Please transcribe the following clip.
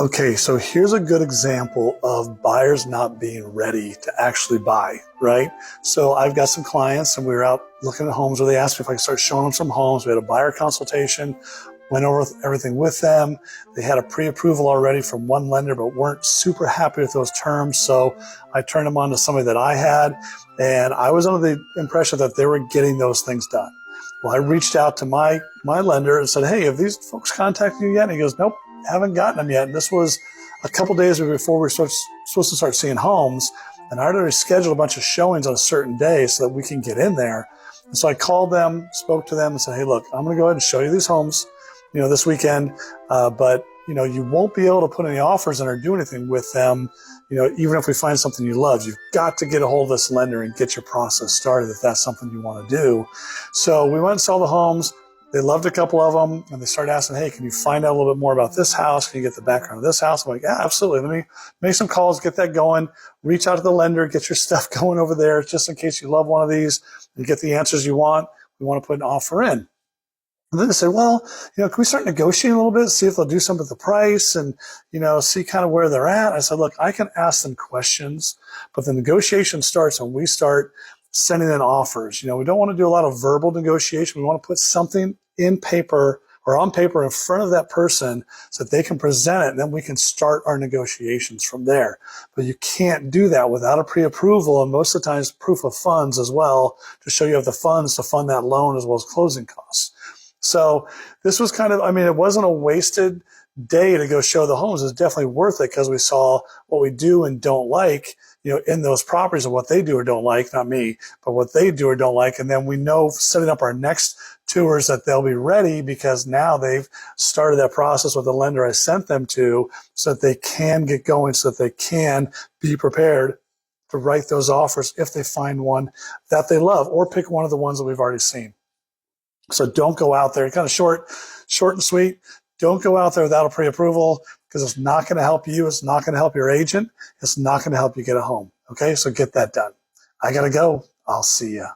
Okay, so here's a good example of buyers not being ready to actually buy, right? So I've got some clients and we were out looking at homes where they asked me if I could start showing them some homes. We had a buyer consultation, went over everything with them. They had a pre-approval already from one lender, but weren't super happy with those terms. So I turned them on to somebody that I had, and I was under the impression that they were getting those things done. Well, I reached out to my lender and said, hey, have these folks contacted you yet? And he goes, nope, haven't gotten them yet. And this was a couple days before we were supposed to start seeing homes. And I already scheduled a bunch of showings on a certain day so that we can get in there. And so I called them, spoke to them and said, hey, look, I'm going to go ahead and show you these homes, this weekend. But, you won't be able to put any offers in or do anything with them. Even if we find something you love, you've got to get a hold of this lender and get your process started if that's something you want to do. So we went and saw the homes. They loved a couple of them, and they started asking, hey, can you find out a little bit more about this house? Can you get the background of this house? I'm like, yeah, absolutely. Let me make some calls, get that going, reach out to the lender, get your stuff going over there just in case you love one of these and get the answers you want. We want to put an offer in. And then they said, well, can we start negotiating a little bit, see if they'll do something with the price and, see kind of where they're at? I said, look, I can ask them questions, but the negotiation starts when we start sending in offers. We don't want to do a lot of verbal negotiation. We want to put something in paper or on paper in front of that person so that they can present it, and then we can start our negotiations from there. But you can't do that without a pre-approval, and most of the times proof of funds as well, to show you have the funds to fund that loan as well as closing costs. So this was it wasn't a wasted day to go show the homes. It's definitely worth it because we saw what we do and don't like, in those properties and what they do or don't like, not me, but what they do or don't like. And then we know setting up our next tours that they'll be ready because now they've started that process with the lender I sent them to so that they can get going, so that they can be prepared to write those offers if they find one that they love or pick one of the ones that we've already seen. So don't go out there, kind of short and sweet. Don't go out there without a pre-approval because it's not going to help you. It's not going to help your agent. It's not going to help you get a home. Okay, so get that done. I got to go. I'll see you.